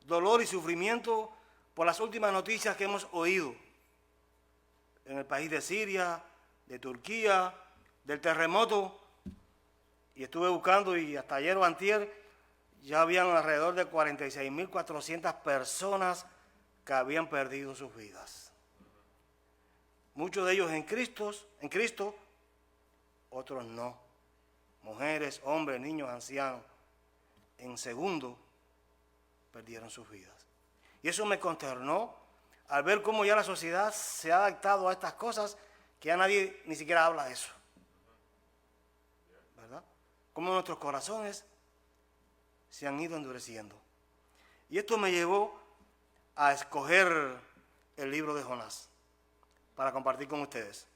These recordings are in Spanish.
dolor y sufrimiento por las últimas noticias que hemos oído en el país de Siria, de Turquía, del terremoto. Y estuve buscando y hasta ayer o antier ya habían alrededor de 46.400 personas que habían perdido sus vidas. Muchos de ellos en Cristo, otros no. Mujeres, hombres, niños, ancianos, en segundo perdieron sus vidas. Y eso me consternó al ver cómo ya la sociedad se ha adaptado a estas cosas que ya nadie ni siquiera habla de eso. ¿Verdad? Cómo nuestros corazones se han ido endureciendo. Y esto me llevó a escoger el libro de Jonás para compartir con ustedes.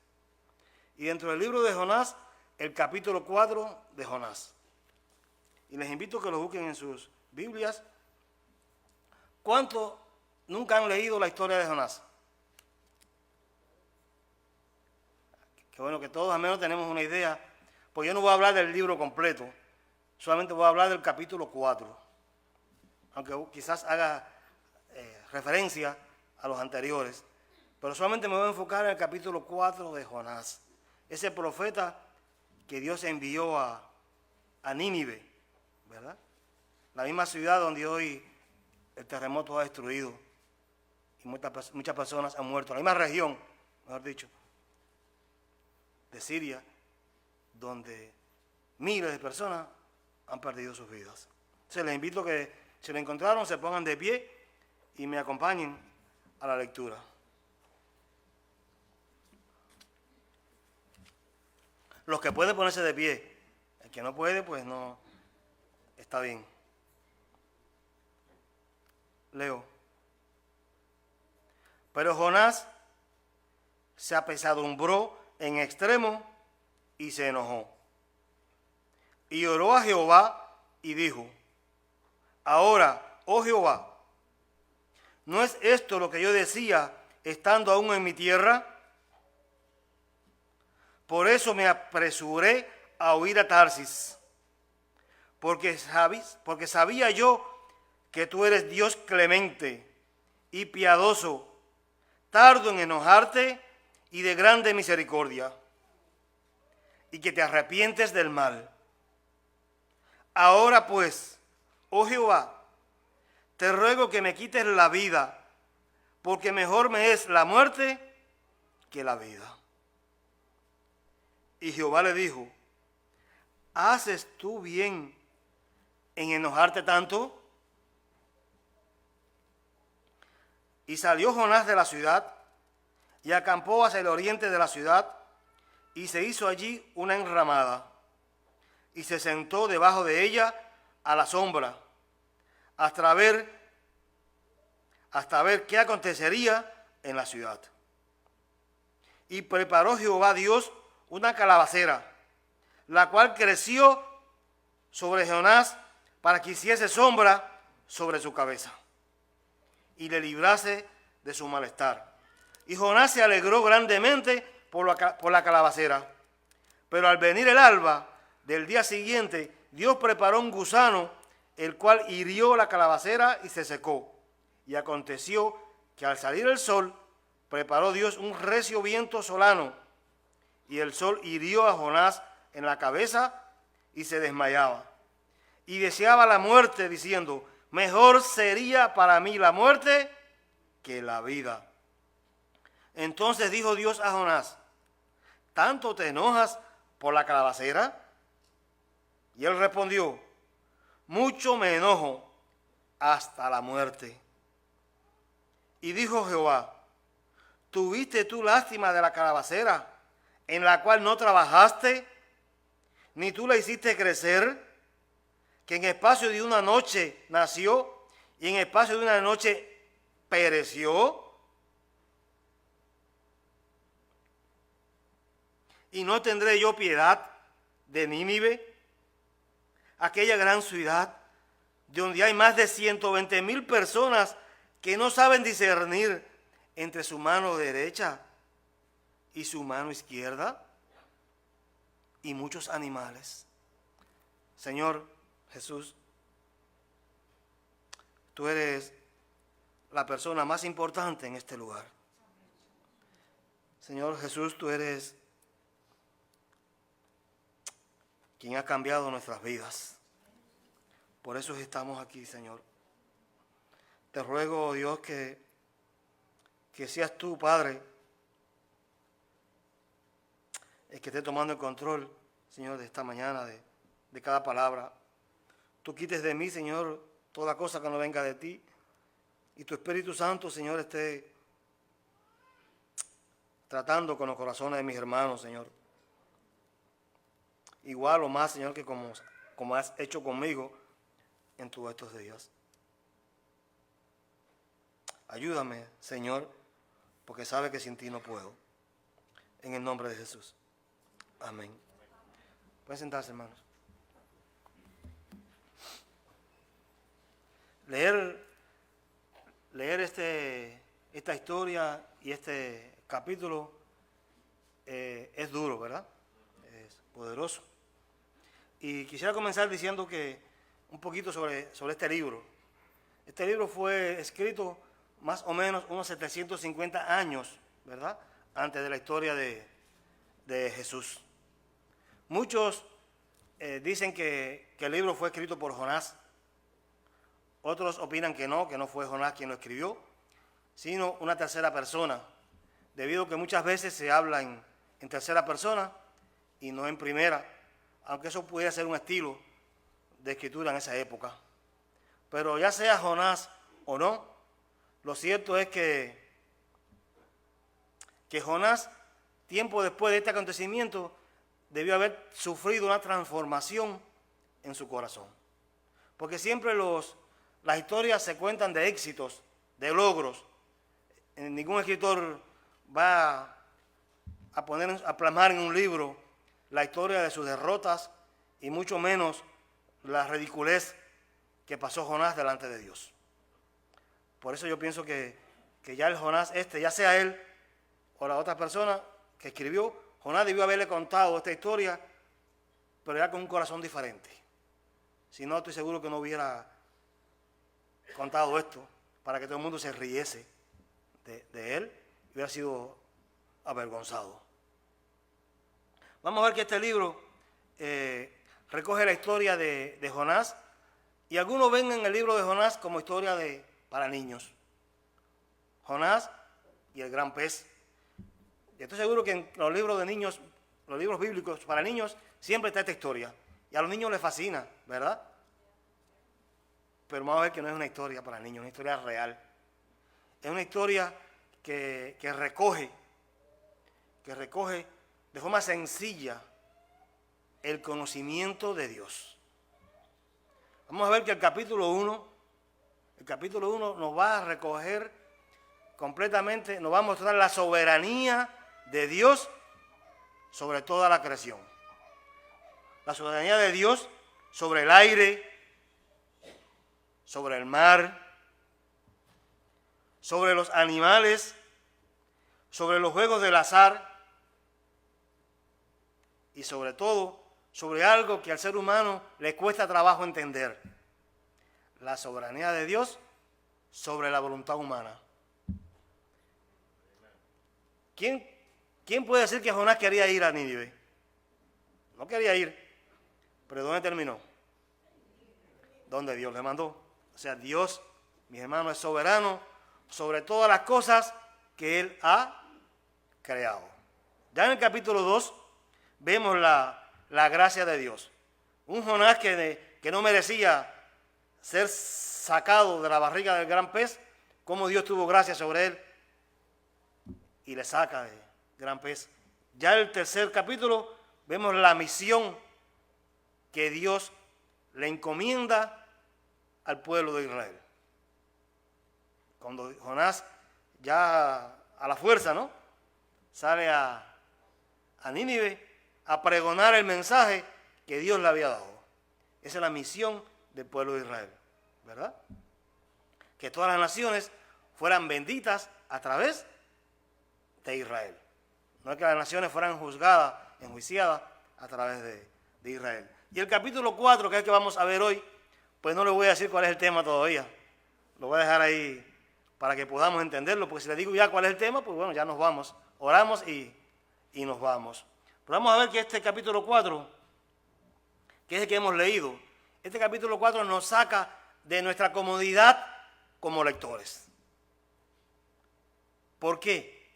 Y dentro del libro de Jonás, el capítulo 4 de Jonás. Y les invito a que lo busquen en sus Biblias. ¿Cuántos nunca han leído la historia de Jonás? Qué bueno que todos al menos tenemos una idea, pues yo no voy a hablar del libro completo, solamente voy a hablar del capítulo 4, aunque quizás haga referencia a los anteriores, pero solamente me voy a enfocar en el capítulo 4 de Jonás, ese profeta que Dios envió a Nínive, ¿verdad? La misma ciudad donde hoy el terremoto ha destruido y muchas personas han muerto. La misma región, mejor dicho, de Siria, donde miles de personas han perdido sus vidas. Entonces les invito a que, si lo encontraron, se pongan de pie y me acompañen a la lectura. Los que pueden ponerse de pie, el que no puede, pues no, está bien. Leo. Pero Jonás se apesadumbró en extremo y se enojó. Y oró a Jehová y dijo: ahora, oh Jehová, ¿no es esto lo que yo decía estando aún en mi tierra? Por eso me apresuré a huir a Tarsis, porque sabía yo que tú eres Dios clemente y piadoso, tardo en enojarte y de grande misericordia, y que te arrepientes del mal. Ahora pues, oh Jehová, te ruego que me quites la vida, porque mejor me es la muerte que la vida. Y Jehová le dijo: ¿haces tú bien en enojarte tanto? Y salió Jonás de la ciudad y acampó hacia el oriente de la ciudad y se hizo allí una enramada y se sentó debajo de ella a la sombra hasta ver qué acontecería en la ciudad. Y preparó Jehová Dios una calabacera, la cual creció sobre Jonás para que hiciese sombra sobre su cabeza y le librase de su malestar. Y Jonás se alegró grandemente por la calabacera. Pero al venir el alba del día siguiente, Dios preparó un gusano, el cual hirió la calabacera y se secó. Y aconteció que al salir el sol, preparó Dios un recio viento solano, y el sol hirió a Jonás en la cabeza y se desmayaba. Y deseaba la muerte, diciendo: mejor sería para mí la muerte que la vida. Entonces dijo Dios a Jonás: ¿tanto te enojas por la calabacera? Y él respondió: mucho me enojo, hasta la muerte. Y dijo Jehová: ¿tuviste tú lástima de la calabacera, en la cual no trabajaste, ni tú la hiciste crecer, que en espacio de una noche nació y en espacio de una noche pereció? ¿Y no tendré yo piedad de Nínive, aquella gran ciudad, donde hay más de 120,000 personas que no saben discernir entre su mano derecha y su mano izquierda, y muchos animales? Señor Jesús, tú eres la persona más importante en este lugar. Señor Jesús, tú eres quien ha cambiado nuestras vidas. Por eso estamos aquí, Señor. Te ruego, oh Dios, que seas tú, Padre, el que esté tomando el control, Señor, de esta mañana, de cada palabra. Tú quites de mí, Señor, toda cosa que no venga de ti. Y tu Espíritu Santo, Señor, esté tratando con los corazones de mis hermanos, Señor. Igual o más, Señor, que como has hecho conmigo en todos estos días. Ayúdame, Señor, porque sabe que sin ti no puedo. En el nombre de Jesús. Amén. Pueden sentarse, hermanos. Leer esta historia y este capítulo es duro, ¿verdad? Es poderoso. Y quisiera comenzar diciendo que un poquito sobre este libro. Este libro fue escrito más o menos unos 750 años, ¿verdad?, antes de la historia de Jesús. Muchos dicen que el libro fue escrito por Jonás. Otros opinan que no fue Jonás quien lo escribió, sino una tercera persona, debido a que muchas veces se habla en tercera persona y no en primera, aunque eso pudiera ser un estilo de escritura en esa época. Pero ya sea Jonás o no, lo cierto es que Jonás, tiempo después de este acontecimiento, debió haber sufrido una transformación en su corazón. Porque siempre las historias se cuentan de éxitos, de logros. Ningún escritor va a plasmar en un libro la historia de sus derrotas y mucho menos la ridiculez que pasó Jonás delante de Dios. Por eso yo pienso que ya el Jonás ya sea él o la otra persona que escribió, Jonás debió haberle contado esta historia, pero ya con un corazón diferente. Si no, estoy seguro que no hubiera contado esto para que todo el mundo se riese de él y hubiera sido avergonzado. Vamos a ver que este libro recoge la historia de Jonás, y algunos ven en el libro de Jonás como historia para niños. Jonás y el gran pez. Y estoy seguro que en los libros de niños, los libros bíblicos para niños, siempre está esta historia. Y a los niños les fascina, ¿verdad? Pero vamos a ver que no es una historia para niños, es una historia real. Es una historia que recoge de forma sencilla el conocimiento de Dios. Vamos a ver que el capítulo 1 nos va a recoger completamente, nos va a mostrar la soberanía de Dios sobre toda la creación. La soberanía de Dios sobre el aire, sobre el mar, sobre los animales, sobre los juegos del azar y sobre todo sobre algo que al ser humano le cuesta trabajo entender: la soberanía de Dios sobre la voluntad humana. ¿Quién puede decir que Jonás quería ir a Nínive? No quería ir, pero ¿dónde terminó? Donde Dios le mandó. O sea, Dios, mis hermanos, es soberano sobre todas las cosas que Él ha creado. Ya en el capítulo 2 vemos la gracia de Dios. Un Jonás que no merecía ser sacado de la barriga del gran pez, cómo Dios tuvo gracia sobre él y le saca del gran pez. Ya en el tercer capítulo vemos la misión que Dios le encomienda al pueblo de Israel. Cuando Jonás ya a la fuerza, ¿no?, sale a Nínive a pregonar el mensaje que Dios le había dado. Esa es la misión del pueblo de Israel, ¿verdad? Que todas las naciones fueran benditas a través de Israel. No es que las naciones fueran juzgadas, enjuiciadas a través de Israel. Y el capítulo 4, que es el que vamos a ver hoy, pues no les voy a decir cuál es el tema todavía. Lo voy a dejar ahí para que podamos entenderlo, porque si le digo ya cuál es el tema, pues bueno, ya nos vamos. Oramos y nos vamos. Pero vamos a ver que este capítulo 4, que es el que hemos leído, este capítulo 4 nos saca de nuestra comodidad como lectores. ¿Por qué?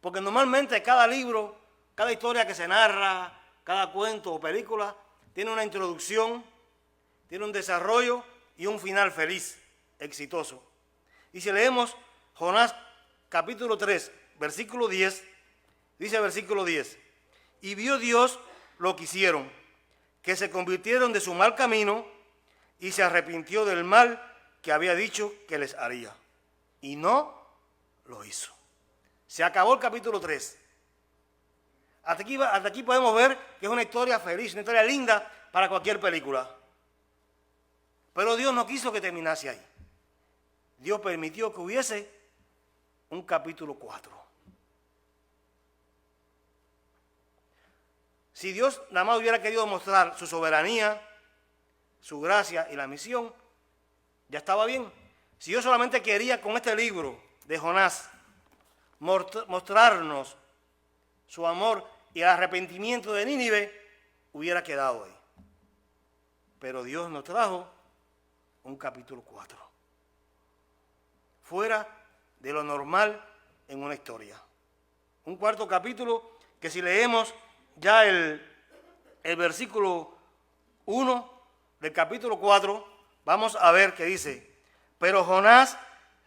Porque normalmente cada libro, cada historia que se narra, cada cuento o película, tiene una introducción, tiene un desarrollo y un final feliz, exitoso. Y si leemos Jonás capítulo 3, versículo 10, dice versículo 10, y vio Dios lo que hicieron, que se convirtieron de su mal camino y se arrepintió del mal que había dicho que les haría. Y no lo hizo. Se acabó el capítulo 3. Hasta aquí podemos ver que es una historia feliz, una historia linda para cualquier película. Pero Dios no quiso que terminase ahí. Dios permitió que hubiese un capítulo 4. Si Dios nada más hubiera querido mostrar su soberanía, su gracia y la misión, ya estaba bien. Si Dios solamente quería con este libro de Jonás mostrarnos su amor y el arrepentimiento de Nínive, hubiera quedado ahí. Pero Dios nos trajo un capítulo 4. Fuera de lo normal en una historia. Un cuarto capítulo que si leemos ya el versículo 1 del capítulo 4, vamos a ver que dice, pero Jonás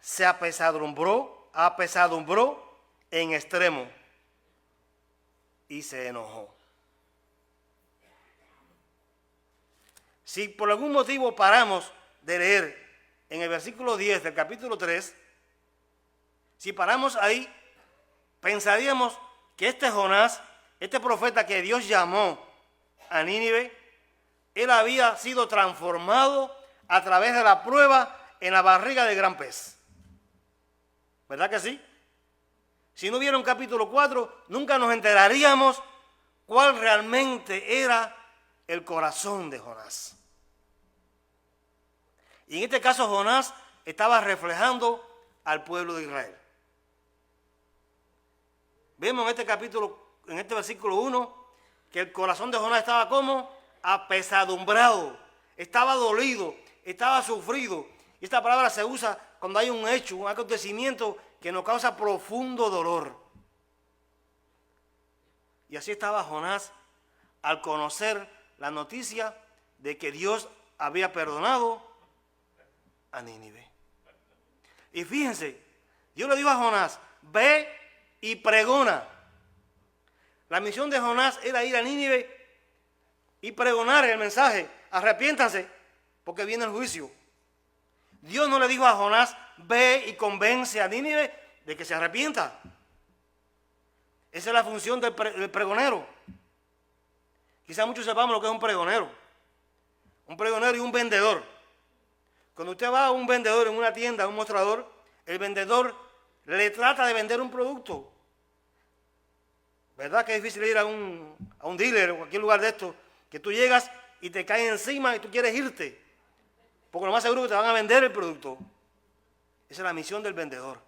se apesadumbró en extremo y se enojó. Si por algún motivo paramos de leer en el versículo 10 del capítulo 3, si paramos ahí, pensaríamos que este Jonás, este profeta que Dios llamó a Nínive, él había sido transformado a través de la prueba en la barriga del gran pez. ¿Verdad que sí? Si no hubiera un capítulo 4, nunca nos enteraríamos cuál realmente era el corazón de Jonás. Y en este caso Jonás estaba reflejando al pueblo de Israel. Vemos en este capítulo, en este versículo 1, que el corazón de Jonás estaba como apesadumbrado, estaba dolido, estaba sufrido. Y esta palabra se usa cuando hay un hecho, un acontecimiento que nos causa profundo dolor. Y así estaba Jonás al conocer la noticia de que Dios había perdonado a Nínive. Y fíjense, Dios le dijo a Jonás, ve y pregona. La misión de Jonás era ir a Nínive y pregonar el mensaje, arrepiéntanse, porque viene el juicio. Dios no le dijo a Jonás, ve y convence a Nínive de que se arrepienta. Esa es la función del pregonero. Quizá muchos sepamos lo que es un pregonero. Un pregonero y un vendedor. Cuando usted va a un vendedor en una tienda, a un mostrador, el vendedor le trata de vender un producto. ¿Verdad que es difícil ir a un dealer o cualquier lugar de esto, que tú llegas y te caen encima y tú quieres irte? Porque lo más seguro es que te van a vender el producto. Esa es la misión del vendedor,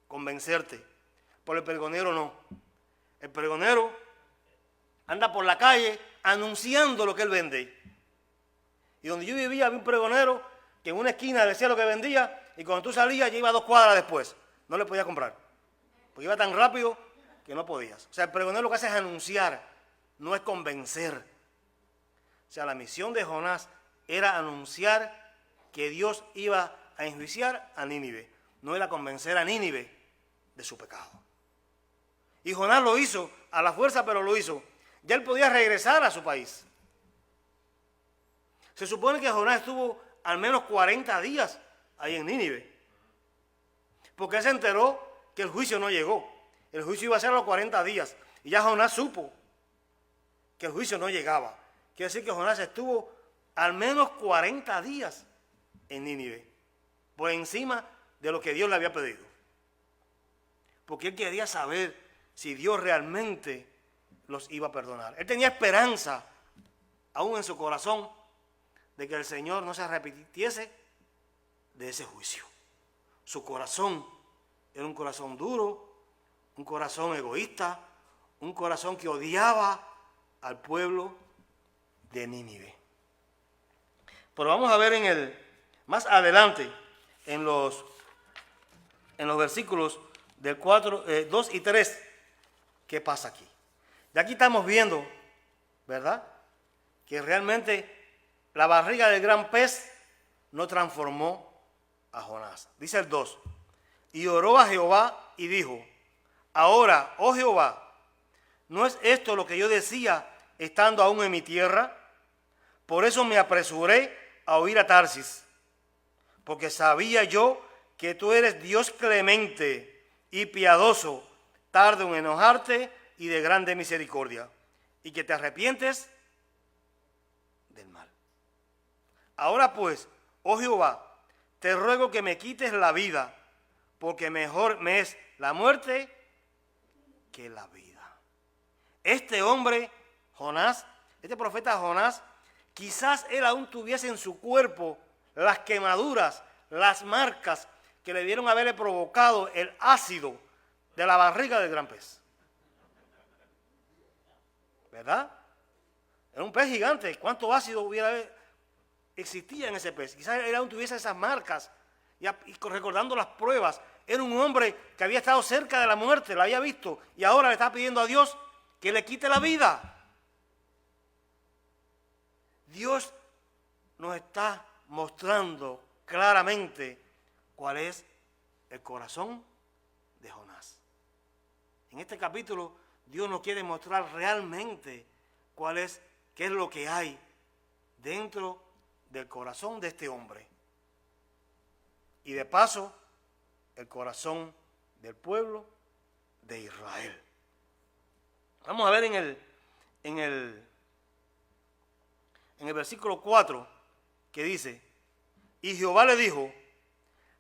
convencerte. Por el pregonero no. El pregonero anda por la calle anunciando lo que él vende. Y donde yo vivía había un pregonero que en una esquina decía lo que vendía y cuando tú salías ya iba 2 cuadras después. No le podías comprar. Porque iba tan rápido que no podías. O sea, el pregonero lo que hace es anunciar, no es convencer. O sea, la misión de Jonás era anunciar que Dios iba a enjuiciar a Nínive. No era convencer a Nínive de su pecado. Y Jonás lo hizo a la fuerza, pero lo hizo. Ya él podía regresar a su país. Se supone que Jonás estuvo al menos 40 días ahí en Nínive. Porque él se enteró que el juicio no llegó. El juicio iba a ser a los 40 días. Y ya Jonás supo que el juicio no llegaba. Quiere decir que Jonás estuvo al menos 40 días en Nínive. Por encima de lo que Dios le había pedido. Porque él quería saber si Dios realmente los iba a perdonar. Él tenía esperanza, aún en su corazón, de que el Señor no se arrepintiese de ese juicio. su corazón era un corazón duro, un corazón egoísta, un corazón que odiaba al pueblo de Nínive. Pero vamos a ver más adelante, en los versículos del 2 y 3, qué pasa aquí. Y aquí estamos viendo, ¿verdad?, que realmente la barriga del gran pez no transformó a Jonás. Dice el 2, y oró a Jehová y dijo, ahora, oh Jehová, ¿no es esto lo que yo decía estando aún en mi tierra? Por eso me apresuré a huir a Tarsis, porque sabía yo que tú eres Dios clemente y piadoso, tardo en enojarte y de grande misericordia, y que te arrepientes del mal. Ahora pues, oh Jehová, te ruego que me quites la vida, porque mejor me es la muerte que la vida. Este hombre, Jonás, este profeta Jonás, quizás él aún tuviese en su cuerpo las quemaduras, las marcas que le dieron haberle provocado el ácido de la barriga del gran pez. ¿Verdad? Era un pez gigante. ¿Cuánto ácido existía en ese pez? Quizás él aún tuviese esas marcas y recordando las pruebas. Era un hombre que había estado cerca de la muerte, la había visto y ahora le está pidiendo a Dios que le quite la vida. Dios nos está mostrando claramente cuál es el corazón de Jonás. En este capítulo Dios nos quiere mostrar realmente qué es lo que hay dentro del corazón de este hombre. Y de paso, el corazón del pueblo de Israel. Vamos a ver en el versículo 4 que dice, y Jehová le dijo,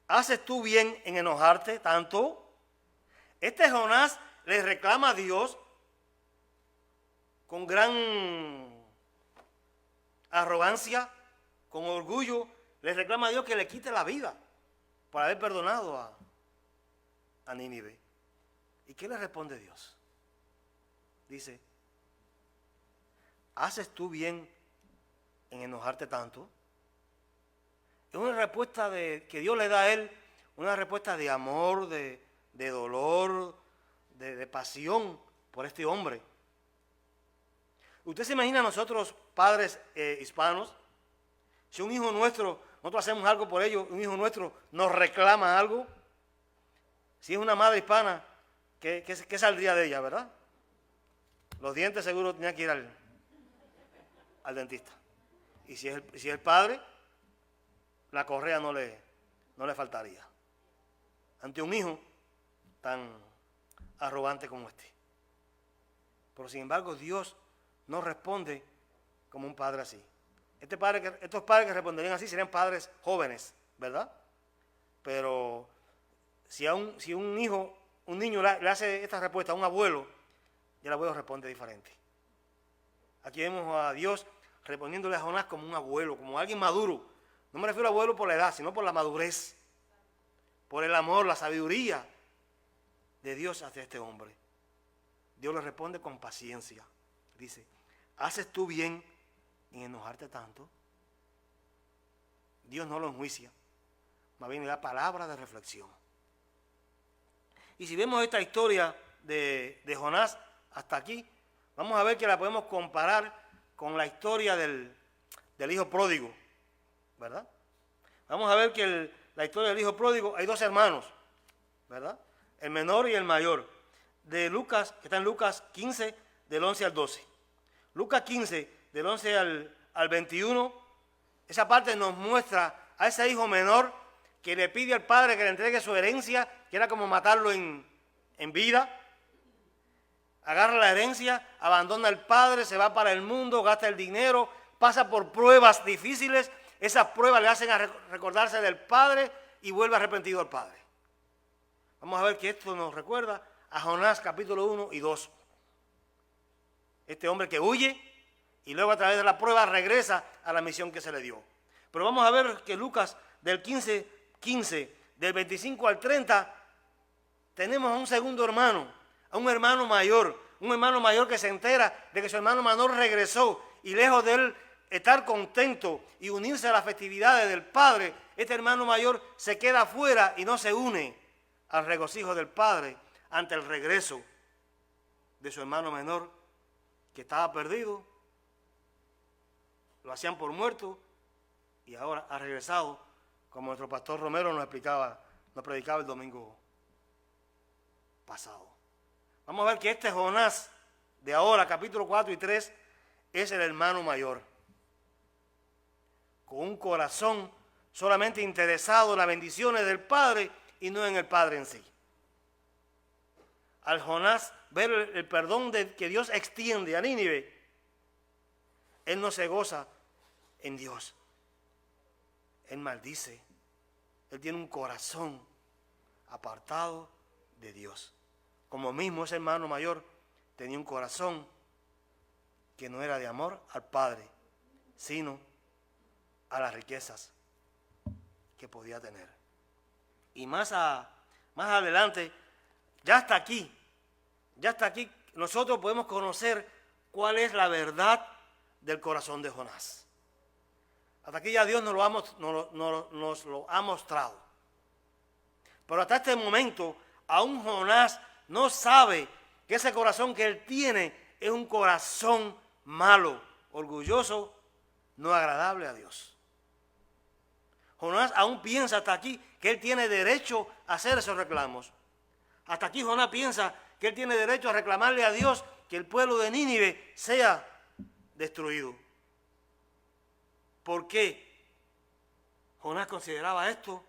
¿haces tú bien en enojarte tanto? Este Jonás le reclama a Dios con gran arrogancia, con orgullo, le reclama a Dios que le quite la vida por haber perdonado a Nínive. ¿Y qué le responde Dios? Dice, ¿haces tú bien en enojarte tanto? Es una respuesta que Dios le da a él, una respuesta de amor, de dolor, de pasión por este hombre. ¿Usted se imagina a nosotros, padres hispanos, si un hijo nuestro, nosotros hacemos algo por ellos, un hijo nuestro nos reclama algo? Si es una madre hispana, ¿qué saldría de ella, verdad? Los dientes seguro tenía que ir al dentista. Y si es el padre, la correa no le faltaría. Ante un hijo tan arrogante como este. Pero sin embargo, Dios no responde como un padre así. Estos padres que responderían así serían padres jóvenes, ¿verdad? Pero si un niño le hace esta respuesta a un abuelo, ya el abuelo responde diferente. Aquí vemos a Dios respondiéndole a Jonás como un abuelo, como alguien maduro. No me refiero a abuelo por la edad, sino por la madurez, por el amor, la sabiduría de Dios hacia este hombre. Dios le responde con paciencia. Dice, ¿haces tú bien en enojarte tanto? Dios no lo enjuicia, más bien le da palabra de reflexión. Y si vemos esta historia de Jonás hasta aquí, vamos a ver que la podemos comparar con la historia del hijo pródigo, ¿verdad? Vamos a ver que la historia del hijo pródigo, hay dos hermanos, ¿verdad? El menor y el mayor. De Lucas, que está en Lucas 15, del 11 al 12. Lucas 15, del 11 al 21, esa parte nos muestra a ese hijo menor que le pide al padre que le entregue su herencia, que era como matarlo en vida. Agarra la herencia, abandona al padre, se va para el mundo, gasta el dinero, pasa por pruebas difíciles. Esas pruebas le hacen recordarse del padre y vuelve arrepentido al padre. Vamos a ver que esto nos recuerda a Jonás capítulo 1 y 2. Este hombre que huye y luego a través de la prueba regresa a la misión que se le dio. Pero vamos a ver que Lucas del 15, del 25 al 30, tenemos a un segundo hermano, a un hermano mayor que se entera de que su hermano menor regresó y lejos de él estar contento y unirse a las festividades del padre, este hermano mayor se queda afuera y no se une al regocijo del padre ante el regreso de su hermano menor que estaba perdido, lo hacían por muerto y ahora ha regresado, como nuestro pastor Romero nos predicaba el domingo pasado. Vamos a ver que este Jonás de ahora, capítulo 4 y 3, es el hermano mayor, con un corazón solamente interesado en las bendiciones del Padre y no en el Padre en sí. Al Jonás ver el perdón que Dios extiende a Nínive, él no se goza en Dios. Él maldice. Él tiene un corazón apartado de Dios. Como mismo ese hermano mayor tenía un corazón que no era de amor al Padre, sino a las riquezas que podía tener. Y más adelante, ya hasta aquí, nosotros podemos conocer cuál es la verdad del corazón de Jonás. Hasta aquí ya Dios nos lo ha mostrado. Pero hasta este momento, aún Jonás no sabe que ese corazón que él tiene es un corazón malo, orgulloso, no agradable a Dios. Jonás aún piensa hasta aquí que él tiene derecho a hacer esos reclamos. Hasta aquí Jonás piensa que él tiene derecho a reclamarle a Dios que el pueblo de Nínive sea destruido. ¿Por qué Jonás consideraba esto?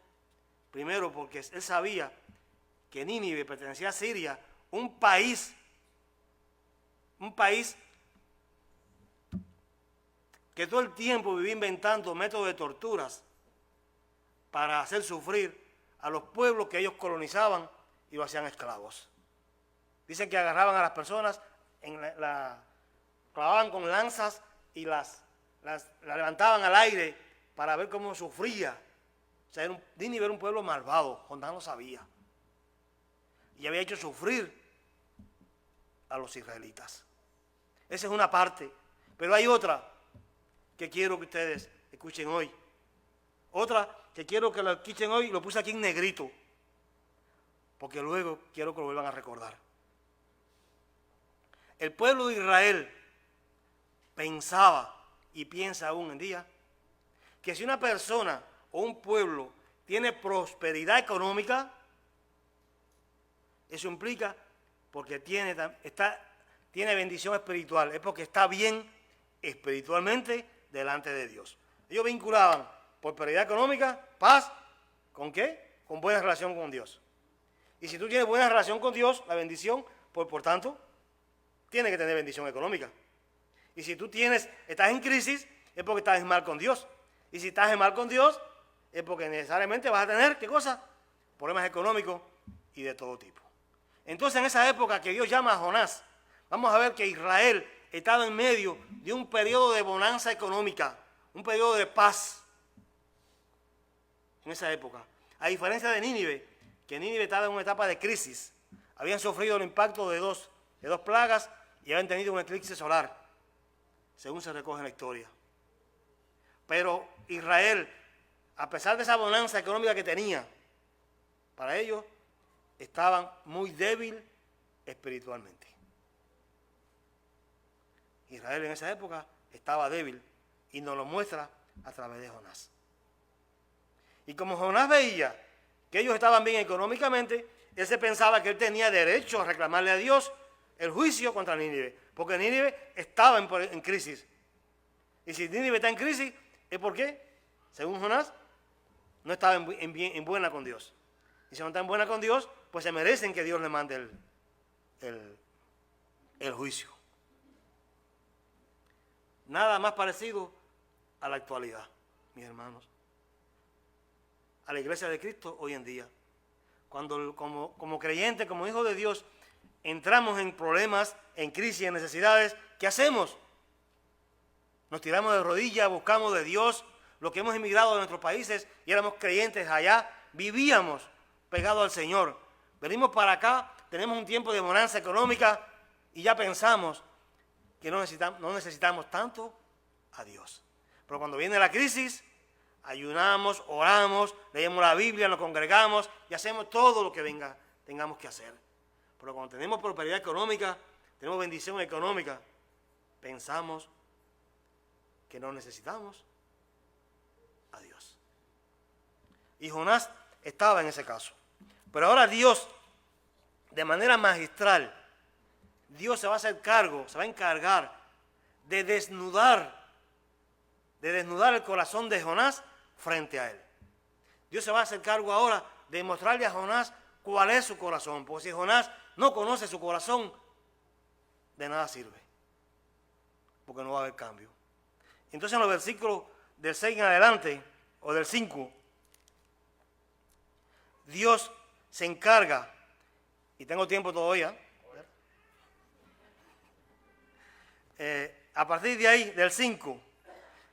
Primero porque él sabía que Nínive pertenecía a Siria, un país que todo el tiempo vivía inventando métodos de torturas para hacer sufrir a los pueblos que ellos colonizaban y lo hacían esclavos. Dicen que agarraban a las personas, clavaban con lanzas y las levantaban al aire para ver cómo sufría. O sea, Nínive era un pueblo malvado, Jonás lo sabía. Y había hecho sufrir a los israelitas. Esa es una parte. Pero hay otra que quiero que ustedes escuchen hoy. Otra que quiero que lo escuchen hoy, lo puse aquí en negrito, porque luego quiero que lo vuelvan a recordar. El pueblo de Israel pensaba y piensa aún en día que si una persona o un pueblo tiene prosperidad económica, eso implica porque tiene bendición espiritual, es porque está bien espiritualmente delante de Dios. Ellos vinculaban prosperidad económica, paz, ¿con qué? Con buena relación con Dios. Y si tú tienes buena relación con Dios, la bendición, por tanto, tiene que tener bendición económica. Y si tú estás en crisis, es porque estás mal con Dios. Y si estás mal con Dios, es porque necesariamente vas a tener, ¿qué cosa? Problemas económicos y de todo tipo. Entonces, en esa época que Dios llama a Jonás, vamos a ver que Israel estaba en medio de un periodo de bonanza económica, un periodo de paz. En esa época, a diferencia de Nínive, que Nínive estaba en una etapa de crisis, habían sufrido el impacto de dos plagas y habían tenido un eclipse solar, según se recoge en la historia. Pero Israel, a pesar de esa bonanza económica que tenía, para ellos estaban muy débiles espiritualmente. Israel en esa época estaba débil y nos lo muestra a través de Jonás. Y como Jonás veía que ellos estaban bien económicamente, él se pensaba que él tenía derecho a reclamarle a Dios el juicio contra Nínive, porque Nínive estaba en crisis. Y si Nínive está en crisis, ¿es por qué? Según Jonás, no estaba en buena con Dios. Y si no está en buena con Dios, pues se merecen que Dios le mande el juicio. Nada más parecido a la actualidad, mis hermanos. A la iglesia de Cristo hoy en día. Cuando como creyentes, como hijos de Dios, entramos en problemas, en crisis, en necesidades, ¿qué hacemos? Nos tiramos de rodillas, buscamos de Dios, los que hemos emigrado de nuestros países y éramos creyentes allá, vivíamos pegados al Señor. Venimos para acá, tenemos un tiempo de bonanza económica y ya pensamos que no necesitamos tanto a Dios. Pero cuando viene la crisis, ayunamos, oramos, leemos la Biblia, nos congregamos y hacemos todo lo que tengamos que hacer. Pero cuando tenemos prosperidad económica, tenemos bendición económica, pensamos que no necesitamos a Dios. Y Jonás estaba en ese caso. Pero ahora Dios, de manera magistral, Dios se va a encargar de desnudar el corazón de Jonás frente a él. Dios se va a hacer cargo ahora de mostrarle a Jonás cuál es su corazón. Porque si Jonás no conoce su corazón, de nada sirve. Porque no va a haber cambio. Entonces en los versículos del 6 en adelante, o del 5, Dios se encarga, y tengo tiempo todavía, a partir de ahí, del 5,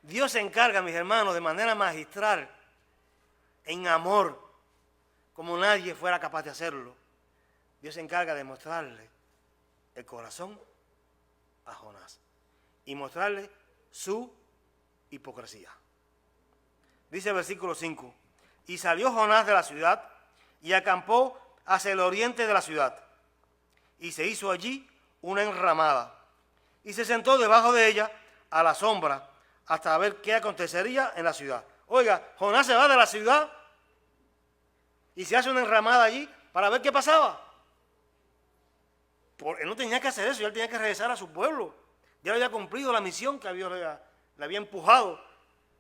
Dios se encarga, mis hermanos, de manera magistral, en amor, como nadie fuera capaz de hacerlo. Dios se encarga de mostrarle el corazón a Jonás y mostrarle su hipocresía. Dice el versículo 5, y salió Jonás de la ciudad y acampó hacia el oriente de la ciudad, y se hizo allí una enramada, y se sentó debajo de ella a la sombra hasta ver qué acontecería en la ciudad. Oiga, Jonás se va de la ciudad y se hace una enramada allí para ver qué pasaba. Él no tenía que hacer eso, él tenía que regresar a su pueblo. Ya había cumplido la misión que Dios le había empujado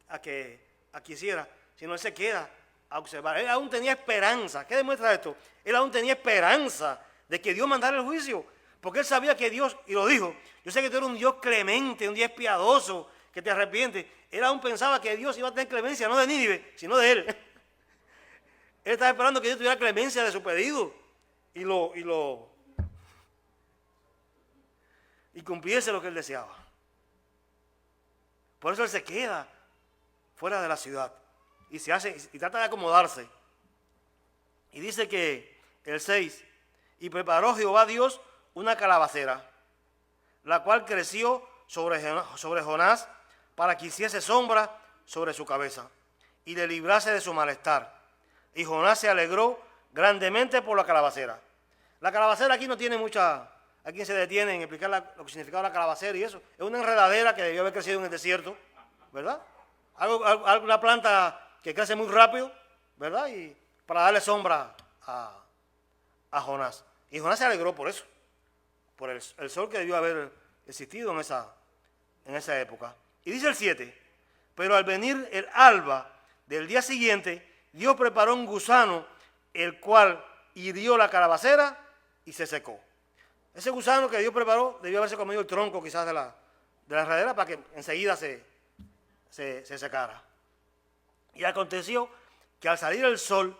a que hiciera, sino él se queda a observar. Él aún tenía esperanza. ¿Qué demuestra esto? Él aún tenía esperanza de que Dios mandara el juicio, porque él sabía que Dios, y lo dijo, yo sé que tú eres un Dios clemente, un Dios piadoso, que te arrepiente. Él aún pensaba que Dios iba a tener clemencia, no de Nínive, sino de él. Él estaba esperando que Dios tuviera clemencia de su pedido y cumpliese lo que él deseaba. Por eso él se queda fuera de la ciudad y trata de acomodarse. Y dice que el 6, y preparó Jehová Dios una calabacera, la cual creció sobre Jonás para que hiciese sombra sobre su cabeza y le librase de su malestar. Y Jonás se alegró grandemente por la calabacera. La calabacera aquí no tiene mucha... Hay quien se detiene en explicar lo que significaba la calabacera y eso. Es una enredadera que debió haber crecido en el desierto, ¿verdad? Una planta que crece muy rápido, ¿verdad? Y para darle sombra a Jonás. Y Jonás se alegró por eso, por el sol que debió haber existido en esa época. Y dice el 7, pero al venir el alba del día siguiente, Dios preparó un gusano, el cual hirió la calabacera y se secó. Ese gusano que Dios preparó debió haberse comido el tronco quizás de la enredadera para que enseguida se secara. Y aconteció que al salir el sol,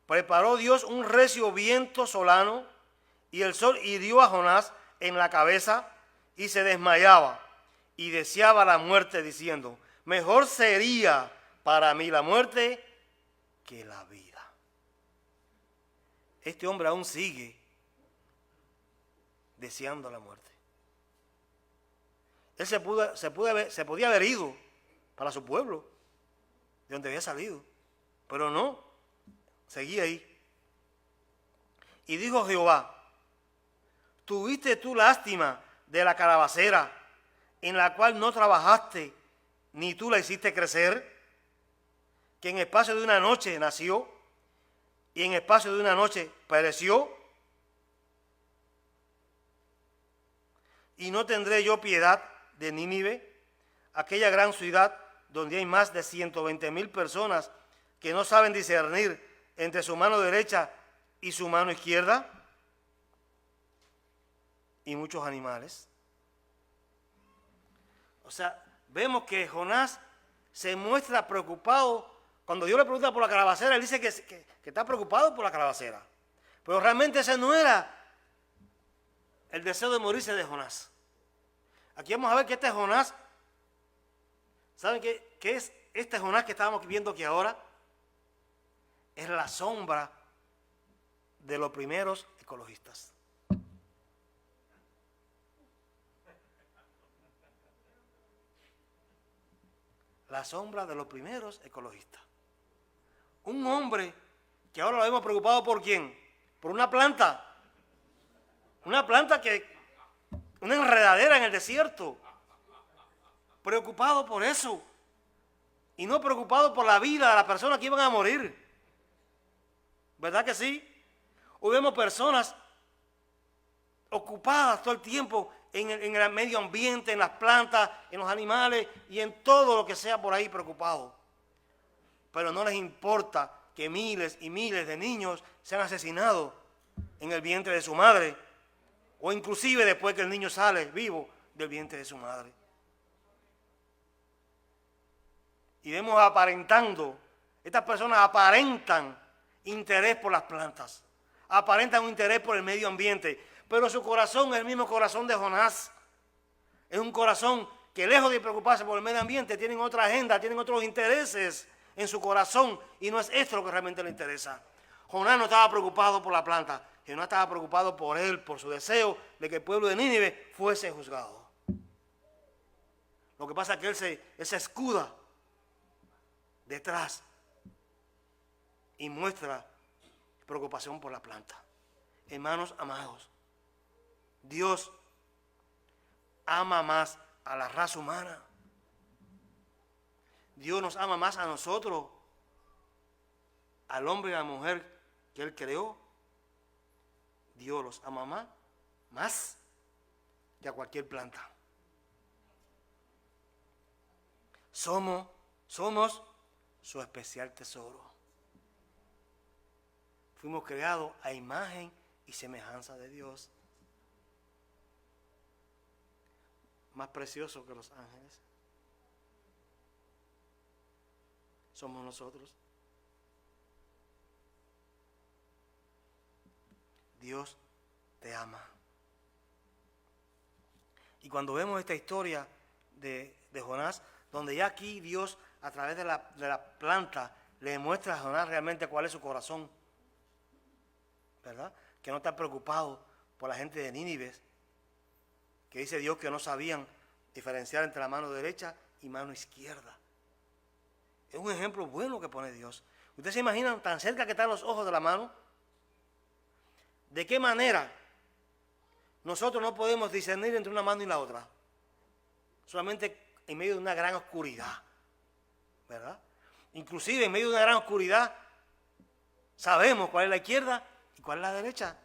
preparó Dios un recio viento solano, y el sol hirió a Jonás en la cabeza y se desmayaba y deseaba la muerte, diciendo, mejor sería para mí la muerte que la vida. Este hombre aún sigue deseando la muerte. Él se podía haber ido para su pueblo, de donde había salido, pero no, seguía ahí. Y dijo Jehová, ¿tuviste tú lástima de la calabacera en la cual no trabajaste, ni tú la hiciste crecer? Que en espacio de una noche nació y en espacio de una noche pereció. Y no tendré yo piedad de Nínive, aquella gran ciudad donde hay más de 120,000 personas que no saben discernir entre su mano derecha y su mano izquierda, y muchos animales. O sea, vemos que Jonás se muestra preocupado. Cuando Dios le pregunta por la calabacera, él dice que está preocupado por la calabacera. Pero realmente ese no era el deseo de morirse de Jonás. Aquí vamos a ver que este Jonás, ¿saben qué es este Jonás que estábamos viendo aquí ahora? es la sombra de los primeros ecologistas. La sombra de los primeros ecologistas. Un hombre que ahora lo vemos preocupado por ¿quién? Por una planta. Una planta una enredadera en el desierto. Preocupado por eso. Y no preocupado por la vida de las personas que iban a morir. ¿Verdad que sí? Hoy vemos personas ocupadas todo el tiempo en el medio ambiente, en las plantas, en los animales y en todo lo que sea por ahí preocupado. Pero no les importa que miles y miles de niños sean asesinados en el vientre de su madre, o inclusive después que el niño sale vivo del vientre de su madre. Y vemos aparentando, estas personas aparentan interés por las plantas, aparentan un interés por el medio ambiente, pero su corazón es el mismo corazón de Jonás. Es un corazón que lejos de preocuparse por el medio ambiente, tienen otra agenda, tienen otros intereses en su corazón, y no es esto lo que realmente le interesa. Jonás no estaba preocupado por la planta, Jonás estaba preocupado por él, por su deseo de que el pueblo de Nínive fuese juzgado. Lo que pasa es que él se escuda detrás y muestra preocupación por la planta. Hermanos amados, Dios ama más a la raza humana. Dios nos ama más a nosotros, al hombre y a la mujer que Él creó. Dios los ama más que a cualquier planta. Somos su especial tesoro. Fuimos creados a imagen y semejanza de Dios. Más precioso que los ángeles somos nosotros. Dios te ama. Y cuando vemos esta historia de Jonás, donde ya aquí Dios a través de la planta le muestra a Jonás realmente cuál es su corazón, ¿verdad? Que no está preocupado por la gente de Nínive, que dice Dios que no sabían diferenciar entre la mano derecha y mano izquierda. Es un ejemplo bueno que pone Dios. ¿Ustedes se imaginan tan cerca que están los ojos de la mano? ¿De qué manera nosotros no podemos discernir entre una mano y la otra? Solamente en medio de una gran oscuridad, ¿verdad? Inclusive en medio de una gran oscuridad sabemos cuál es la izquierda y cuál es la derecha.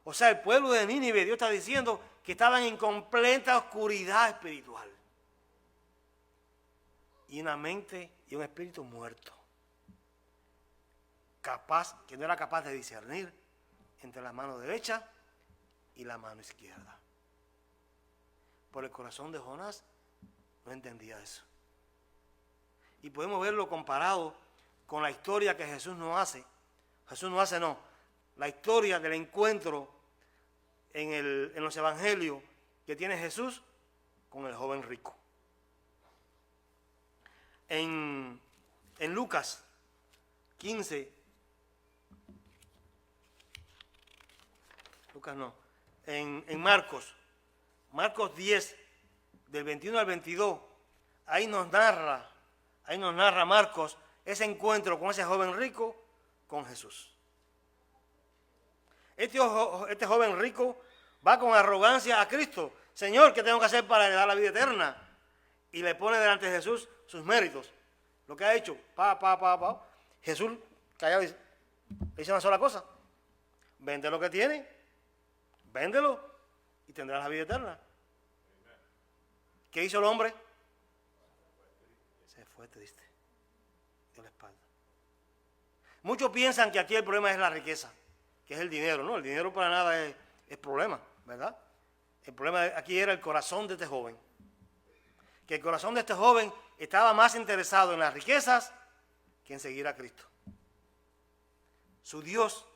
O sea, el pueblo de Nínive, Dios está diciendo que estaban en completa oscuridad espiritual. Y una mente y un espíritu muerto. Que no era capaz de discernir entre la mano derecha y la mano izquierda. Por el corazón de Jonás no entendía eso. Y podemos verlo comparado con la historia que Jesús nos hace. La historia del encuentro en los evangelios que tiene Jesús con el joven rico. En Lucas 15, en Marcos 10, del 21 al 22, ahí nos narra Marcos ese encuentro con ese joven rico con Jesús. Este joven rico va con arrogancia a Cristo. Señor, ¿qué tengo que hacer para heredar la vida eterna? Y le pone delante de Jesús sus méritos. Lo que ha hecho, Jesús, callado, le dice una sola cosa: vende lo que tiene, véndelo y tendrás la vida eterna. ¿Qué hizo el hombre? Se fue triste, dio la espalda. Muchos piensan que aquí el problema es la riqueza, que es el dinero. No, el dinero para nada es problema, ¿verdad? El problema aquí era el corazón de este joven. Que el corazón de este joven estaba más interesado en las riquezas que en seguir a Cristo. Su Dios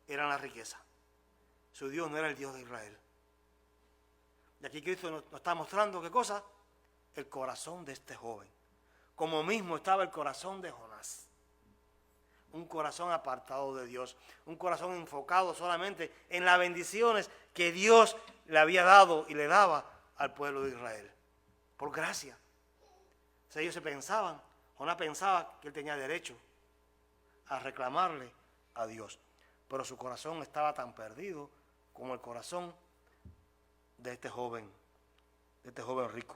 era la riqueza. Su Dios no era el Dios de Israel. Y aquí Cristo nos está mostrando ¿qué cosa? El corazón de este joven. Como mismo estaba el corazón de Jonás. un corazón apartado de Dios, un corazón enfocado solamente en las bendiciones que Dios le había dado y le daba al pueblo de Israel, por gracia. O sea, ellos se pensaban, Jonás pensaba que él tenía derecho a reclamarle a Dios, pero su corazón estaba tan perdido como el corazón de este joven rico.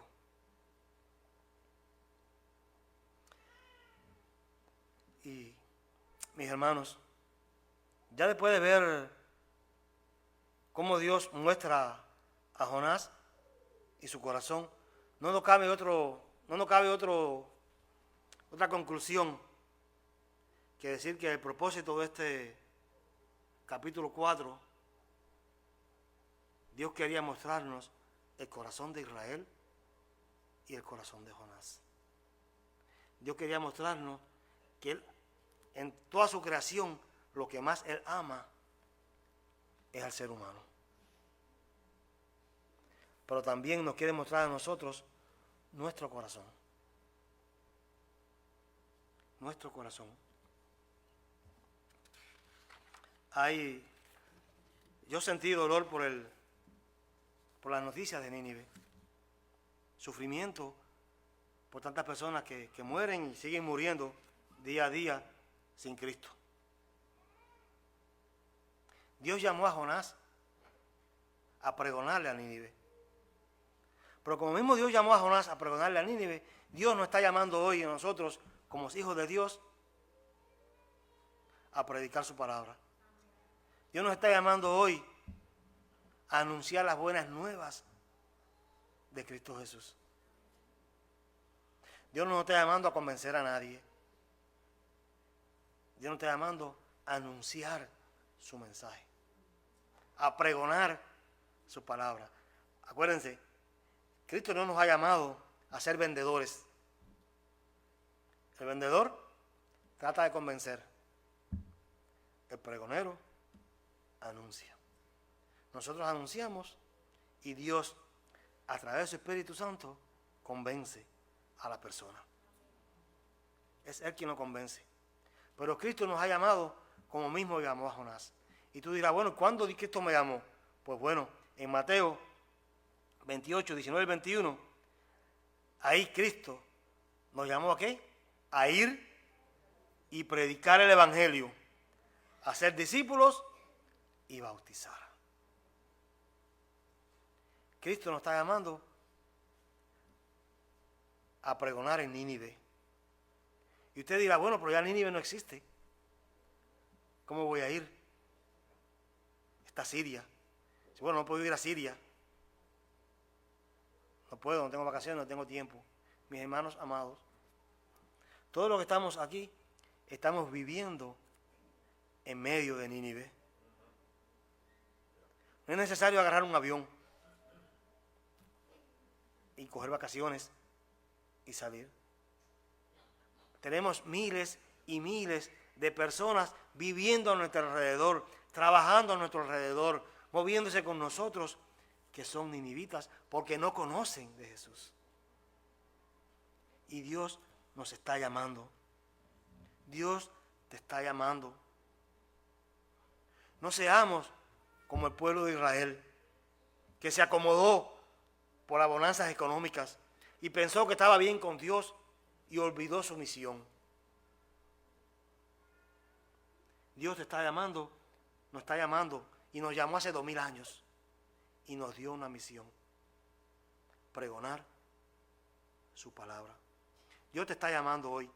Y mis hermanos, ya después de ver cómo Dios muestra a Jonás y su corazón, no nos cabe otra conclusión que decir que el propósito de este capítulo 4, Dios quería mostrarnos el corazón de Israel y el corazón de Jonás. Dios quería mostrarnos que Él, en toda su creación, lo que más Él ama es al ser humano. Pero también nos quiere mostrar a nosotros nuestro corazón. Nuestro corazón. Yo sentí dolor por las noticias de Nínive. Sufrimiento por tantas personas que mueren y siguen muriendo día a día sin Cristo. Dios llamó a Jonás a pregonarle a Nínive. Pero como mismo Dios llamó a Jonás a pregonarle a Nínive, Dios nos está llamando hoy a nosotros, como hijos de Dios, a predicar su palabra. Dios nos está llamando hoy a anunciar las buenas nuevas de Cristo Jesús. Dios no nos está llamando a convencer a nadie. Dios nos está llamando a anunciar su mensaje, a pregonar su palabra. Acuérdense, Cristo no nos ha llamado a ser vendedores. El vendedor trata de convencer. El pregonero anuncia. Nosotros anunciamos y Dios, a través de su Espíritu Santo, convence a la persona. Es Él quien nos convence. Pero Cristo nos ha llamado como mismo llamó a Jonás. Y tú dirás, bueno, ¿cuándo Cristo me llamó? Pues bueno, en Mateo 28, 19 y 21, ahí Cristo nos llamó ¿a qué? A ir y predicar el Evangelio, a ser discípulos y bautizar. Cristo nos está llamando a pregonar en Nínive. Y usted dirá, bueno, pero ya Nínive no existe. ¿Cómo voy a ir? Está Siria. Bueno, no puedo ir a Siria. No puedo, no tengo vacaciones, no tengo tiempo. Mis hermanos amados, todos los que estamos aquí, estamos viviendo en medio de Nínive. No es necesario agarrar un avión y coger vacaciones y salir. Tenemos miles y miles de personas viviendo a nuestro alrededor, trabajando a nuestro alrededor, moviéndose con nosotros, que son ninivitas porque no conocen de Jesús. Y Dios nos está llamando. Dios te está llamando. No seamos como el pueblo de Israel, que se acomodó por las bonanzas económicas y pensó que estaba bien con Dios y olvidó su misión. Dios te está llamando, nos está llamando y nos llamó hace 2000 años y nos dio una misión: pregonar su palabra. Dios te está llamando hoy.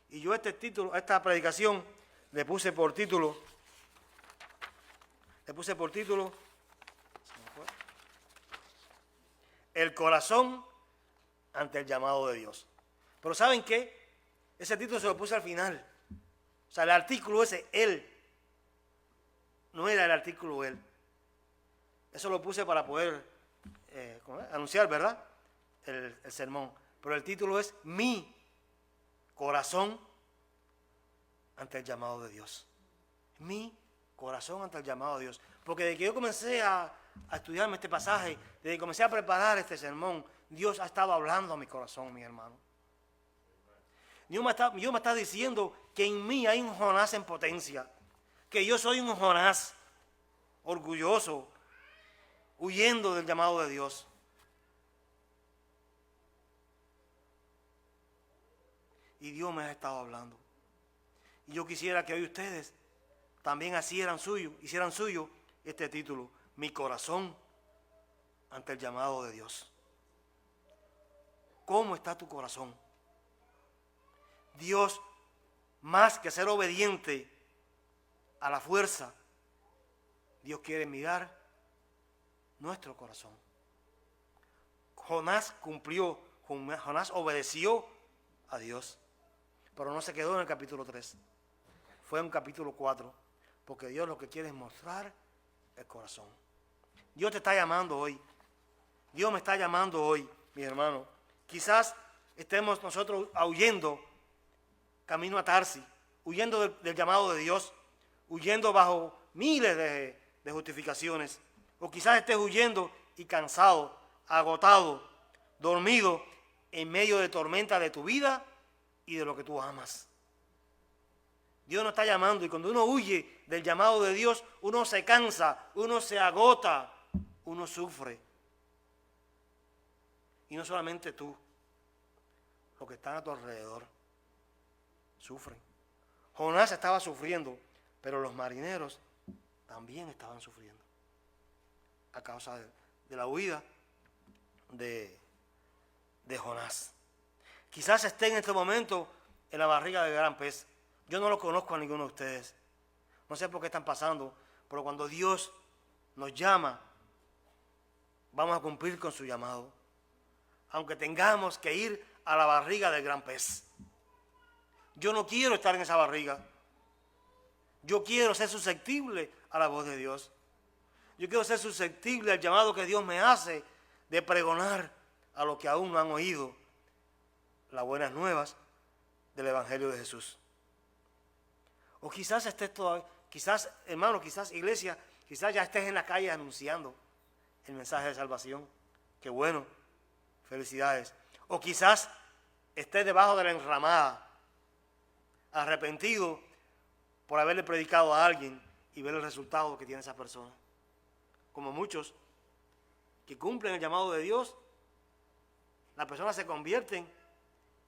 Y yo esta predicación le puse por título, el corazón ante el llamado de Dios. Pero ¿saben qué? Ese título se lo puse al final. O sea, el artículo ese, él, no era el artículo él. Eso lo puse para poder anunciar, ¿verdad? El sermón. Pero el título es Mi corazón ante el llamado de Dios. Mi corazón ante el llamado de Dios. Porque desde que yo comencé a estudiarme este pasaje, desde que comencé a preparar este sermón, Dios ha estado hablando a mi corazón, mi hermano. Dios me está diciendo que en mí hay un Jonás en potencia, que yo soy un Jonás orgulloso, huyendo del llamado de Dios. Y Dios me ha estado hablando. Y yo quisiera que hoy ustedes también hicieran suyo este título, Mi corazón ante el llamado de Dios. ¿Cómo está tu corazón? Dios, más que ser obediente a la fuerza, Dios quiere mirar nuestro corazón. Jonás obedeció a Dios, pero no se quedó en el capítulo 3, fue en el capítulo 4, porque Dios lo que quiere es mostrar el corazón. Dios te está llamando hoy, Dios me está llamando hoy, mis hermanos. Quizás estemos nosotros huyendo camino a Tarsis, huyendo del llamado de Dios, huyendo bajo miles de justificaciones, o quizás estés huyendo y cansado, agotado, dormido en medio de tormenta de tu vida y de lo que tú amas. Dios nos está llamando, y cuando uno huye del llamado de Dios, uno se cansa, uno se agota, uno sufre. Y no solamente tú, los que están a tu alrededor sufren. Jonás estaba sufriendo, pero los marineros también estaban sufriendo a causa de la huida de Jonás. Quizás esté en este momento en la barriga del gran pez. Yo no lo conozco a ninguno de ustedes. No sé por qué están pasando, pero cuando Dios nos llama, vamos a cumplir con su llamado, aunque tengamos que ir a la barriga del gran pez. Yo no quiero estar en esa barriga. Yo quiero ser susceptible a la voz de Dios. Yo quiero ser susceptible al llamado que Dios me hace de pregonar a los que aún no han oído las buenas nuevas del Evangelio de Jesús. O quizás estés todavía, quizás hermano, quizás iglesia, quizás ya estés en la calle anunciando el mensaje de salvación. Qué bueno, felicidades. O quizás estés debajo de la enramada, arrepentido por haberle predicado a alguien y ver el resultado que tiene esa persona. Como muchos que cumplen el llamado de Dios, las personas se convierten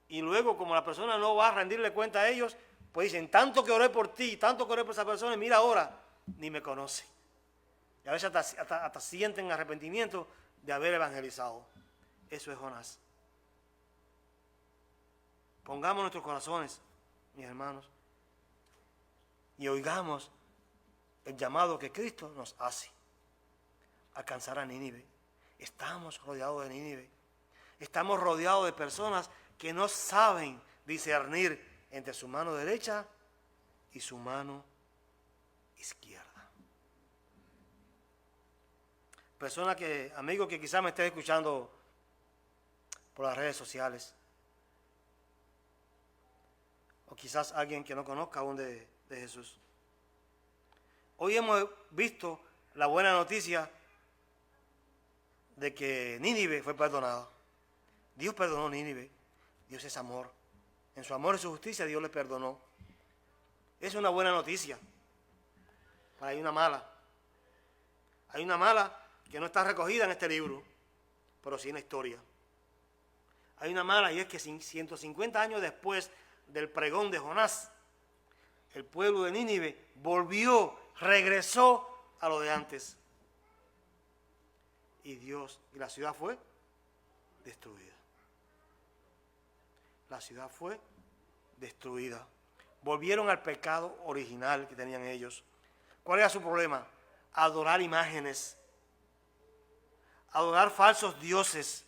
y luego, como la persona no va a rendirle cuenta a ellos, pues dicen, tanto que oré por ti, tanto que oré por esa persona, y mira ahora, ni me conoce. Y a veces hasta sienten arrepentimiento de haber evangelizado. Eso es Jonás. Pongamos nuestros corazones, mis hermanos, y oigamos el llamado que Cristo nos hace. Alcanzar a Nínive. Estamos rodeados de Nínive. Estamos rodeados de personas que no saben discernir entre su mano derecha y su mano izquierda. Amigo que quizás me esté escuchando por las redes sociales, o quizás alguien que no conozca aún de Jesús. Hoy hemos visto la buena noticia de que Nínive fue perdonado. Dios perdonó Nínive. Dios es amor. En su amor y su justicia Dios le perdonó. Es una buena noticia. Pero hay una mala. Hay una mala que no está recogida en este libro, pero sí en la historia. Hay una mala, y es que 150 años después del pregón de Jonás, el pueblo de Nínive regresó a lo de antes. Y la ciudad fue destruida. La ciudad fue destruida. Volvieron al pecado original que tenían ellos. ¿Cuál era su problema? Adorar imágenes, adorar falsos dioses.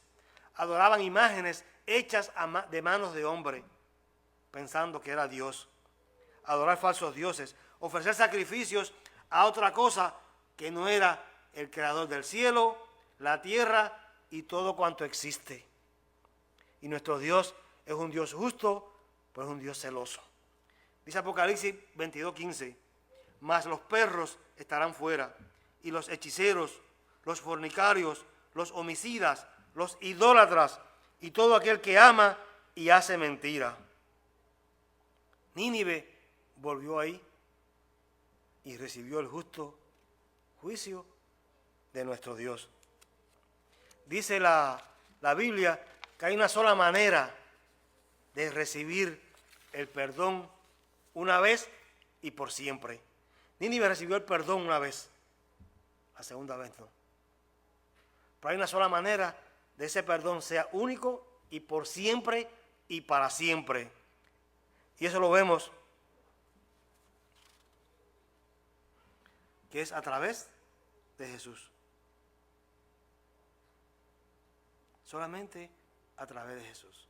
Adoraban imágenes hechas de manos de hombre, pensando que era Dios. Adorar falsos dioses, ofrecer sacrificios a otra cosa que no era el creador del cielo, la tierra y todo cuanto existe. Y nuestro Dios es un Dios justo, pero es un Dios celoso. Dice Apocalipsis 22:15, mas los perros estarán fuera, y los hechiceros, los fornicarios, los homicidas, los idólatras, y todo aquel que ama y hace mentira. Nínive volvió ahí y recibió el justo juicio de nuestro Dios. Dice la Biblia que hay una sola manera de recibir el perdón una vez y por siempre. Nínive recibió el perdón una vez, la segunda vez no. Pero hay una sola manera de ese perdón sea único y por siempre y para siempre. Y eso lo vemos que es a través de Jesús. Solamente a través de Jesús.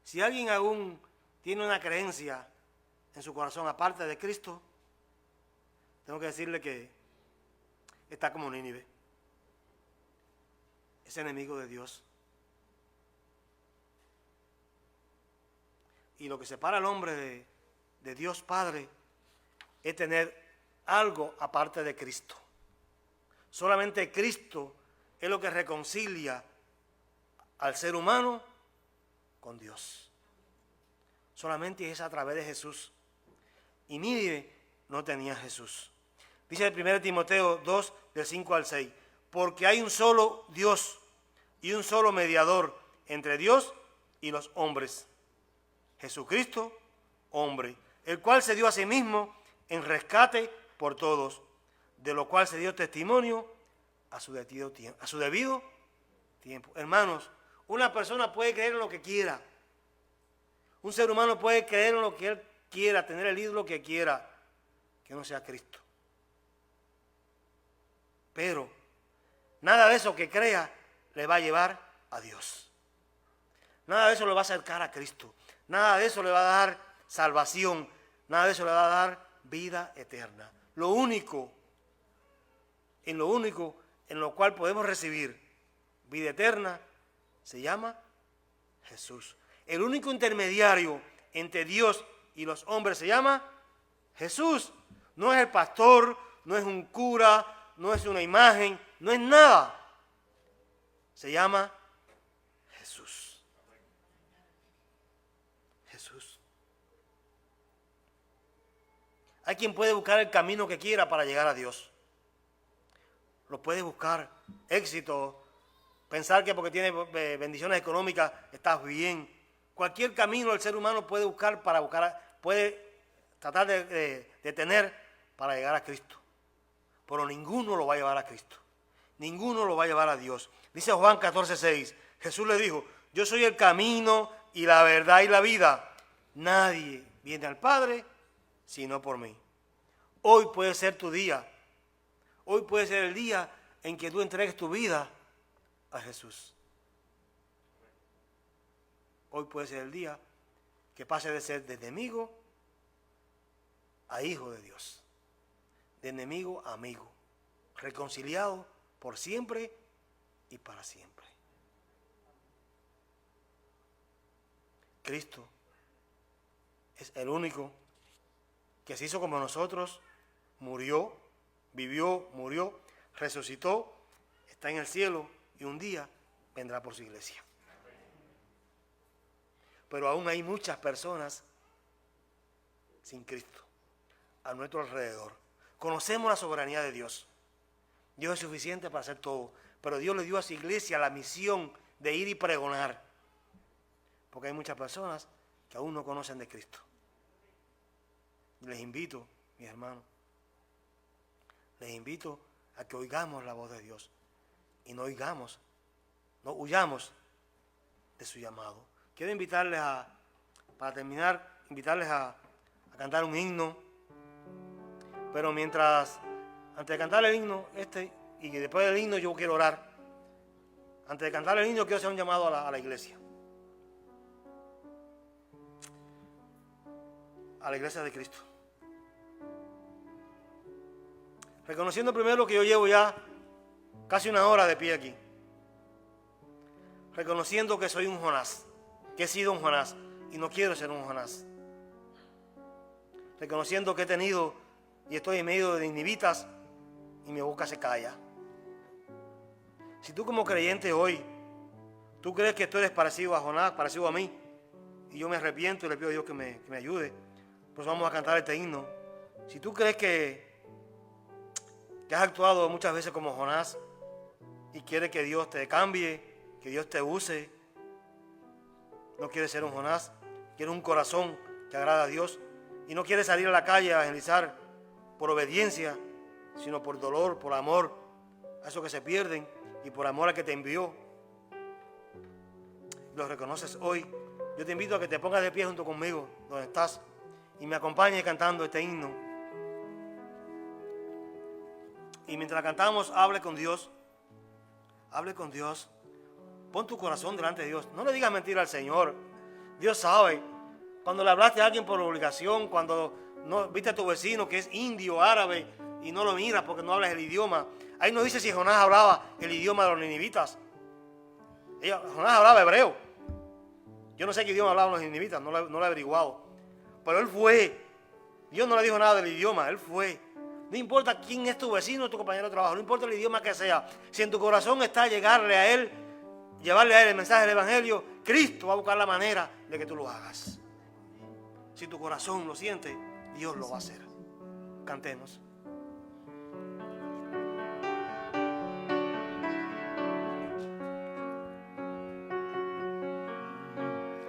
Si alguien aún tiene una creencia en su corazón aparte de Cristo, tengo que decirle que está como Nínive. Es enemigo de Dios. Y lo que separa al hombre de Dios Padre es tener algo aparte de Cristo. Solamente Cristo es lo que reconcilia al ser humano con Dios. Solamente es a través de Jesús. Y Nínive no tenía Jesús. Dice el 1 Timoteo 2, del 5 al 6. Porque hay un solo Dios y un solo mediador entre Dios y los hombres. Jesucristo, hombre, el cual se dio a sí mismo en rescate por todos, de lo cual se dio testimonio a su debido tiempo. Hermanos, una persona puede creer en lo que quiera. Un ser humano puede creer en lo que él quiera, tener el ídolo que quiera, que no sea Cristo. Pero nada de eso que crea le va a llevar a Dios. Nada de eso le va a acercar a Cristo. Nada de eso le va a dar salvación. Nada de eso le va a dar vida eterna. Lo único en lo cual podemos recibir vida eterna se llama Jesús. El único intermediario entre Dios y los hombres se llama Jesús. No es el pastor, no es un cura, no es una imagen, no es nada. Se llama Jesús. Jesús. Hay quien puede buscar el camino que quiera para llegar a Dios. Lo puede buscar éxito, pensar que porque tiene bendiciones económicas estás bien. Cualquier camino el ser humano puede buscar puede tratar de tener para llegar a Cristo. Pero ninguno lo va a llevar a Cristo. Ninguno lo va a llevar a Dios. Dice Juan 14:6. Jesús le dijo, yo soy el camino y la verdad y la vida. Nadie viene al Padre sino por mí. Hoy puede ser tu día. Hoy puede ser el día en que tú entregues tu vida a Jesús. Hoy puede ser el día que pase de ser de enemigo a hijo de Dios. De enemigo a amigo. Reconciliado por siempre y para siempre. Cristo es el único que se hizo como nosotros, murió, vivió, murió, resucitó, está en el cielo y un día vendrá por su iglesia. Pero aún hay muchas personas sin Cristo a nuestro alrededor. Conocemos la soberanía de Dios. Dios es suficiente para hacer todo, pero Dios le dio a su iglesia la misión de ir y pregonar. Porque hay muchas personas que aún no conocen de Cristo. Les invito, mis hermanos, les invito a que oigamos la voz de Dios y no huyamos de su llamado. Quiero invitarles para terminar, a cantar un himno, pero antes de cantar el himno y después del himno yo quiero orar. Antes de cantar el himno quiero hacer un llamado a la iglesia. A la iglesia de Cristo. Reconociendo primero que yo llevo ya casi una hora de pie aquí. Reconociendo que soy un Jonás, que he sido un Jonás y no quiero ser un Jonás. Reconociendo que he tenido y estoy en medio de ninivitas y mi boca se calla. Si tú como creyente hoy, tú crees que tú eres parecido a Jonás, parecido a mí, y yo me arrepiento y le pido a Dios que me ayude, Pues vamos a cantar este himno. Si tú crees que has actuado muchas veces como Jonás y quieres que Dios te cambie, que Dios te use, no quieres ser un Jonás, quieres un corazón que agrada a Dios y no quieres salir a la calle a evangelizar por obediencia, sino por dolor, por amor a esos que se pierden y por amor al que te envió, lo reconoces hoy. Yo te invito a que te pongas de pie junto conmigo donde estás y me acompañes cantando este himno. Y mientras cantamos, hable con Dios. Hable con Dios. Pon tu corazón delante de Dios. No le digas mentira al Señor. Dios sabe. Cuando le hablaste a alguien por obligación, cuando no viste a tu vecino que es indio, árabe, y no lo miras porque no hablas el idioma. Ahí no dice si Jonás hablaba el idioma de los ninivitas. Jonás hablaba hebreo. Yo no sé qué idioma hablaban los ninivitas, no lo he averiguado. Pero él fue. Dios no le dijo nada del idioma, él fue. No importa quién es tu vecino o tu compañero de trabajo, no importa el idioma que sea. Si en tu corazón está llegarle a él, llevarle a él el mensaje del evangelio, Cristo va a buscar la manera de que tú lo hagas. Si tu corazón lo siente, Dios lo va a hacer. Cantemos.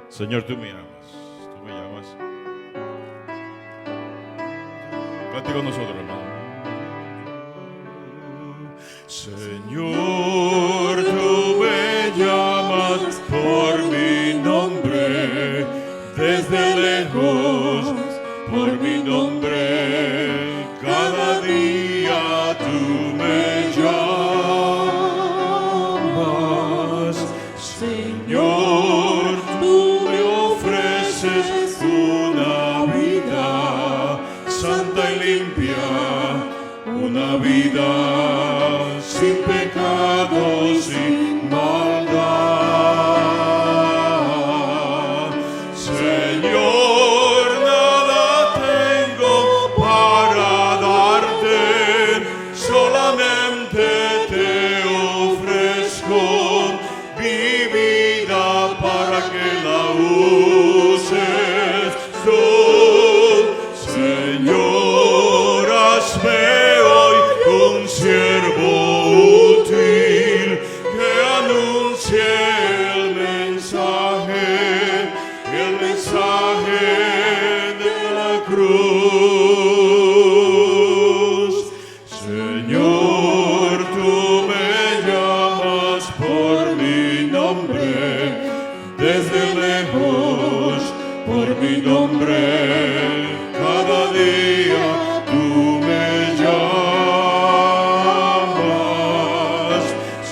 Señor, tú me llamas. Cante con nosotros, hermano. Señor, tú me llamas por mi nombre, desde lejos, por mi nombre, cada día tú me llamas. Señor, tú me ofreces una vida santa y limpia, una vida sin pecado, sin maldad. Señor, nada tengo para darte, solamente te ofrezco mi vida para que la uses tú. Señor, hazme hoy un siervo útil que anuncie el mensaje de la cruz. Señor, tú me llamas por mi nombre, desde lejos, por mi nombre, cada día tú me llamas.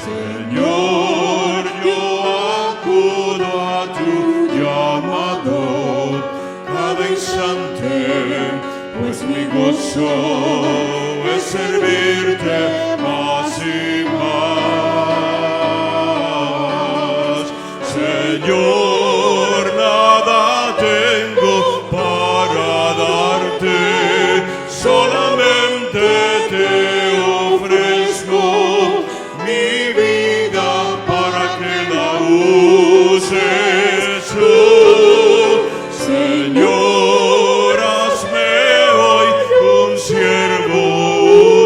Señor, yo acudo a tu llamado cada instante, pues mi gozo es servirte más y más. Señor, nada tengo para darte, solamente te ofrezco mi vida para que la uses tú. Señor, hazme hoy un siervo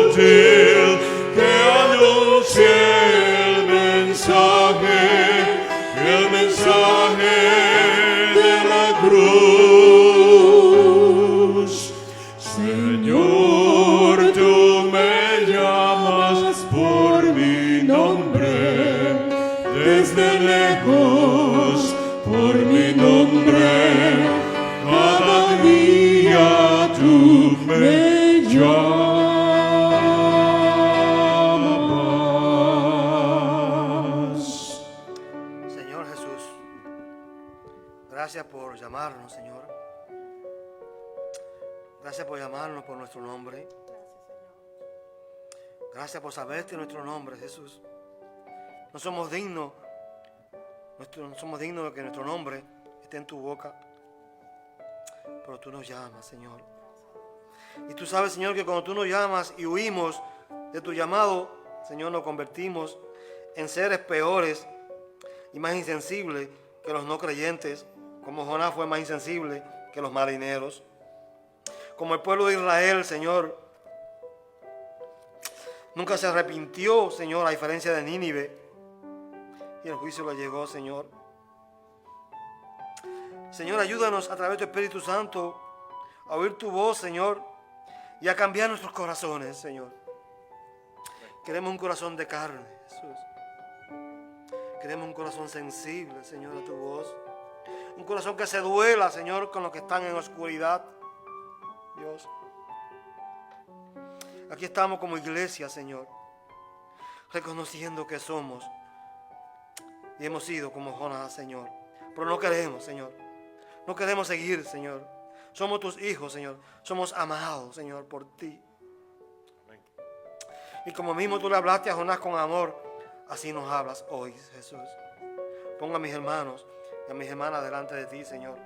útil que anuncie el mensaje de la cruz. Señor, tú me llamas por mi nombre, desde lejos, por mi nombre, cada día tú me llamas. Señor Jesús, gracias por llamarnos, Señor. Gracias por llamarnos por nuestro nombre. Gracias por saberte nuestro nombre, Jesús. No somos dignos de que nuestro nombre esté en tu boca, pero tú nos llamas, Señor. Y tú sabes, Señor, que cuando tú nos llamas y huimos de tu llamado, Señor, nos convertimos en seres peores y más insensibles que los no creyentes, como Jonás fue más insensible que los marineros. Como el pueblo de Israel, Señor, nunca se arrepintió, Señor, a diferencia de Nínive. Y el juicio le llegó, Señor. Señor, ayúdanos a través de tu Espíritu Santo a oír tu voz, Señor, y a cambiar nuestros corazones, Señor. Queremos un corazón de carne, Jesús. Queremos un corazón sensible, Señor, a tu voz. Un corazón que se duela, Señor, con los que están en oscuridad. Dios. Aquí estamos como iglesia, Señor, reconociendo que somos y hemos sido como Jonás, Señor. Pero no queremos, Señor. No queremos seguir, Señor. Somos tus hijos, Señor. Somos amados, Señor, por ti. Y como mismo tú le hablaste a Jonás con amor, así nos hablas hoy, Jesús. Ponga a mis hermanos y a mis hermanas delante de ti, Señor.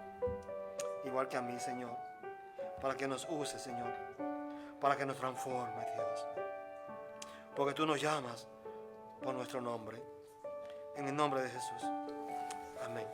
Igual que a mí, Señor. Para que nos use, Señor. Para que nos transforme, Dios. Porque tú nos llamas por nuestro nombre. En el nombre de Jesús. Amén.